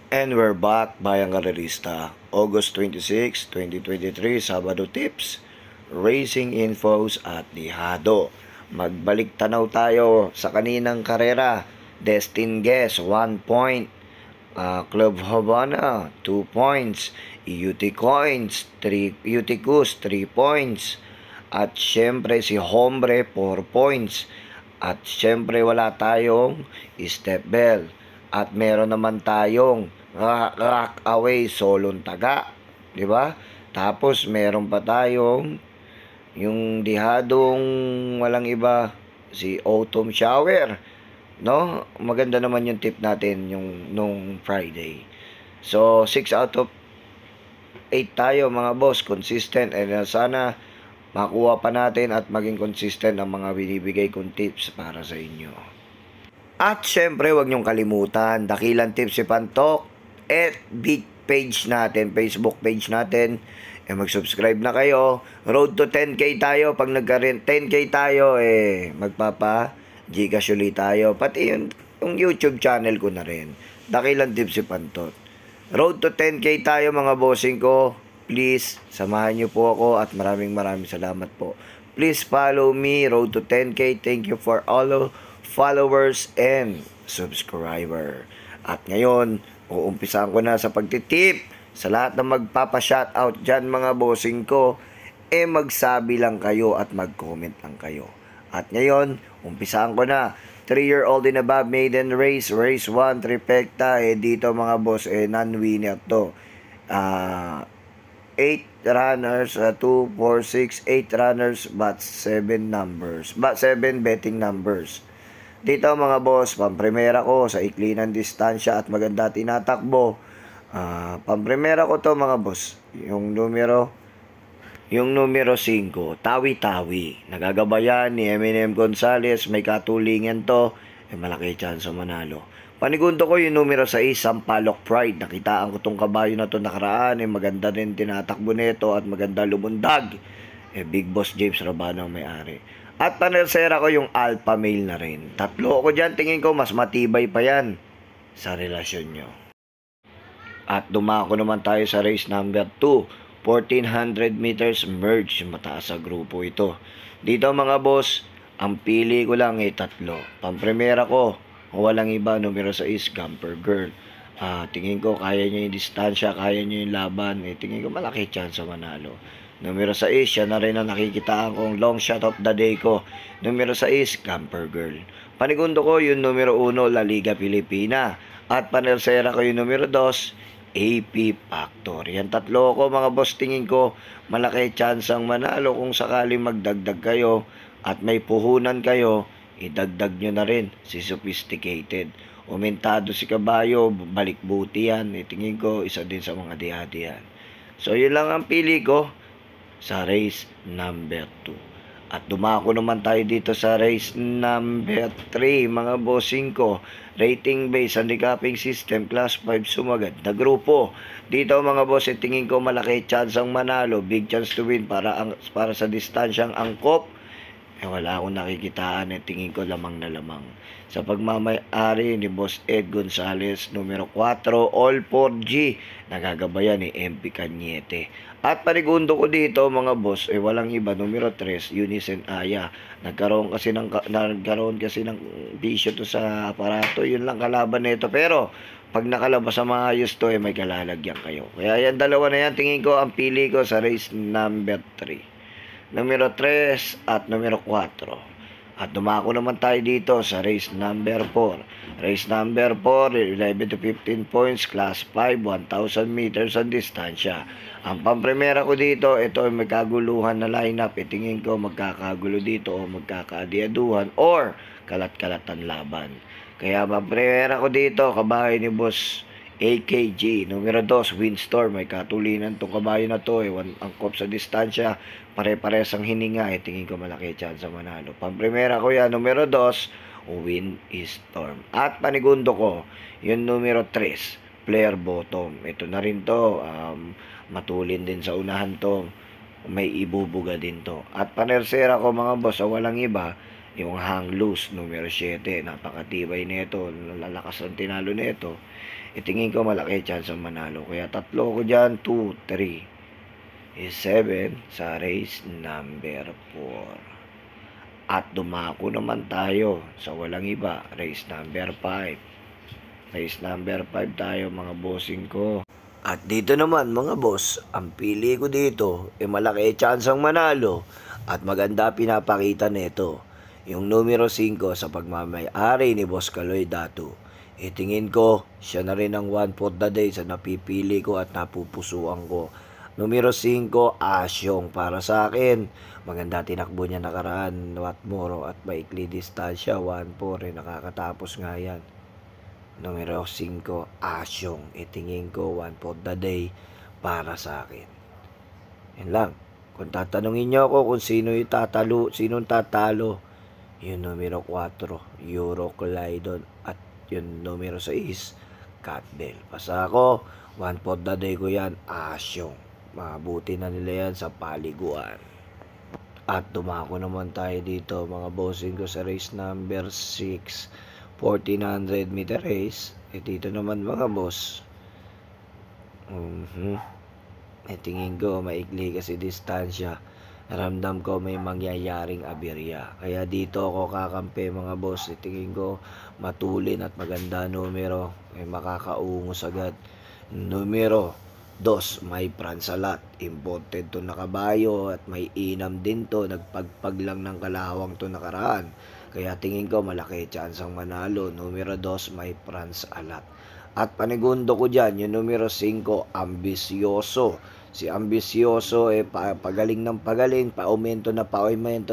And we're back, Bayang Karerista. August 26, 2023, Sabado Tips, Racing Infos at Dihado. Magbalik tanaw tayo sa kaninang karera. Destin Guess, 1 point. Club Havana, 2 points. UT Coins, 3, UT Goose, 3 points. At syempre si Hombre, 4 points. At syempre wala tayong Step Bell. At meron naman tayong Rock Away Solon Taga, 'di ba? Tapos meron pa tayong yung dihadong walang iba si Autumn Shower, no? Maganda naman yung tip natin yung nung Friday. So 6 out of 8 tayo mga boss, consistent, and sana makuha pa natin at maging consistent ang mga binibigay kong tips para sa inyo. At syempre, huwag niyong kalimutan, Dakilang Tips si Pantok at big page natin, Facebook page natin. Mag-subscribe na kayo. Road to 10K tayo. Pag nagka 10K tayo, magpapa Gcash ulit tayo. Pati yung YouTube channel ko na rin. Dakilang Tips si Pantot. Road to 10K tayo mga bossing ko. Please, samahan niyo po ako at maraming salamat po. Please follow me, Road to 10K. Thank you for all followers and subscriber. At ngayon, uumpisahan ko na sa pagtitip sa lahat ng magpapa-shoutout dyan mga bossing ko. Magsabi lang kayo at mag-comment lang kayo. At ngayon, umpisahan ko na. 3-year-old and above maiden race, race 1, trifecta. Dito mga boss, non-winner to. 8 runners, 2, 4, 6, 8 runners, but 7 numbers. But 7 betting numbers. Dito mga boss, pamprimera ko sa ikli ng distansya at maganda tinatakbo. Pamprimera ko to mga boss. Yung numero 5, Tawi-Tawi. Nagagabayan ni Eminem Gonzalez, may katulingan to, malaki chance manalo. Panigundo ko yung numero 6, Sampaloc Pride. Nakitaan ko tong kabayo na to nakaraan, maganda rin tinatakbo nito at maganda lumundag. Big Boss James Rabano ang may-ari. At panersera ko yung alpha male na rin. 3 ko dyan, tingin ko mas matibay pa yan sa relasyon nyo. At dumako naman tayo sa race number 2. 1400 meters merge. Mataas sa grupo ito. Dito mga boss, ang pili ko lang 3. Pampremera ko, walang iba, numero 6, Camper Girl. Tingin ko kaya niya yung distansya, kaya niya yung laban. Tingin ko malaki chance manalo. Numero 6, siya na rin ang nakikitaan kong long shot of the day ko. Numero 6, Camper Girl. Panigundo ko yung numero 1, La Liga Pilipina. At panersera ko yung numero 2, AP Factor. Yan 3 ko mga boss, tingin ko malaki chance ang manalo. Kung sakaling magdagdag kayo at may puhunan kayo, idagdag nyo na rin si Sophisticated. Umentado si kabayo, balik buti yan. Tingin ko isa din sa mga dihadi yan. So yun lang ang pili ko sa race number 2. At dumako naman tayo dito sa race number 3 mga bossing ko. Rating based handicapping system, class 5 sumagad na grupo. Dito mga boss, tingin ko malaki chance ang manalo, big chance to win para sa distansyang angkop. Wala akong nakikitaan, tingin ko lamang na lamang. Sa pagmamay-ari ni Boss Ed Gonzalez, numero 4, All 4G, nagagabayan ni MP Cañete. At panigundo ko dito mga boss, walang iba, numero 3, Eunice and Aya. Nagkaroon kasi ng bisyo to sa aparato, yun lang kalaban nito. Pero pag nakalabas sa maayos to, may kalalagyan kayo. Kaya yan dalawa na yan, tingin ko ang pili ko sa race number 3. Numero 3 at numero 4. At dumako naman tayo dito sa race number 4. Race number 4, 11 to 15 points, class 5, 1,000 meters ang distansya. Ang pampremera ko dito, ito ay magkaguluhan na lineup. Tingin ko magkakagulo dito o magkakaadiaduhan or kalat-kalatan laban. Kaya pampremera ko dito, kabahay ni Boss AKG. Numero 2, Windstorm. May katulinan itong kabayo na to. Angkop sa distansya. Pare-pares ang hininga. Tingin ko malaki chance sa manalo. Pampremera ko yan. Numero 2, Windstorm. At panigundo ko, yung numero 3, Player Bottom. Ito na rin to. Matulin din sa unahan to. May ibubuga din to. At panersera ko mga boss, walang iba, yung Hang Loose, numero 7. Napakatibay nito. Lalakas ang tinalo nito. Itingin ko malaki chance ang manalo. Kaya tatlo ko dyan, 2, 3 is 7 sa race number 4. At dumako naman tayo sa walang iba, race number 5. Race number 5 tayo mga bossing ko. At dito naman mga boss, ang pili ko dito malaki chance ang manalo at maganda pinapakita nito. Yung numero 5 sa pagmamay-ari ni Boss Kaloy Datu. Tingin ko, siya na rin ang one for the day sa napipili ko at napupusuan ko. Numero 5, Asyong para sa akin. Maganda tinakbo niya nakaraan, Watmoro at maikli distansya, 1-4 nakakatapos nga yan. Numero 5, Asyong. Tingin ko, one for the day para sa akin. Yan lang. Kung tatanungin niyo ako kung sinong tatalo, yung numero 4, Euro Clydon at yung numero 6, Catbell. Basta ako, one for the day ko yan, Asyong. Mabuti na nila yan sa paliguan. At dumako naman tayo dito mga bossing ko sa race number 6, 1400 meter race. Dito naman mga boss, tingin ko maikli kasi distansya. Ramdam ko may mangyayaring aberya. Kaya dito ako kakampi mga boss. Tingin ko matulin at maganda numero. May makakaungos agad. Numero 2, may pransalat. Imported to na kabayo at may inam din to. Nagpagpag lang ng kalawang to nakaraan. Kaya tingin ko malaki chance ang manalo. Numero 2, may pransalat. At panigundo ko dyan, yung numero 5, Ambisyoso. Si Ambisyoso pagaling ng pagaling, pa-aumento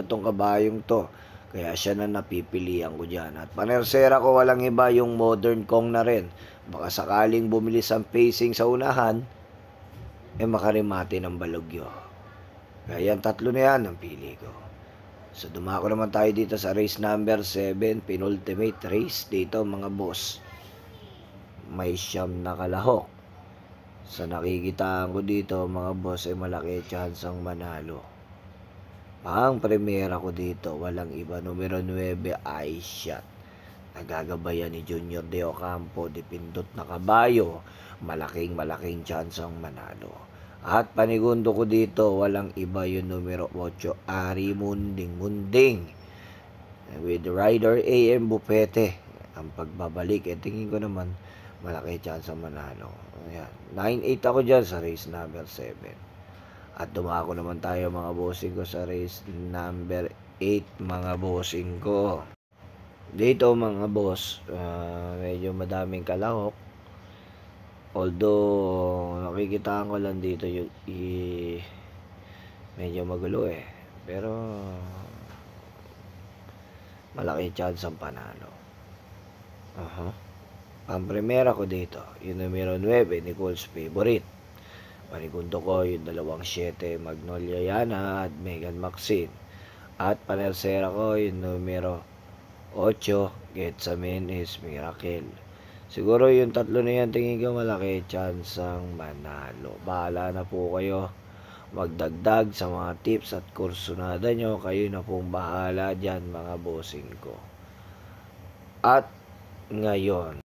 tong kabayong to. Kaya siya na napipilian ko dyan. At panersera ko walang iba yung Modern Kong na rin. Baka sakaling bumilis ang pacing sa unahan, makarimate ng balogyo. Kaya yan, tatlo na yan ang pili ko. So dumako naman tayo dito sa race number 7, penultimate race dito mga boss. May siyam na kalahok. Sa nakikitaan ko dito mga boss malaki chance ang manalo. Ang primera ko dito walang iba, numero 9, Eye Shot. Nagagabayan ni Junior De Ocampo, dipindot na kabayo, malaking chance ang manalo. At panigundo ko dito walang iba yung numero 8, Ari Munding with rider AM Bupete. Ang pagbabalik tingin ko naman malaki chance ang manalo. Ayan. 9-8 ako dyan sa race number 7. At dumako naman tayo mga bossing ko sa race number 8 mga bossing ko. Dito mga boss, medyo madaming kalahok. Although nakikitaan ko lang dito yung medyo magulo pero malaki chance ang panalo. Ang primera ko dito, yung numero 9, Nicole's Favorite. Panigundo ko yung 27, Magnolia Yana at Megan Maxine. At panersera ko yung numero 8, Getsamin is Miracle. Siguro yung tatlo na yan, tingin ko malaki chance ang manalo. Bahala na po kayo magdagdag sa mga tips at kursunada nyo. Kayo na pong bahala dyan mga bossing ko. At ngayon,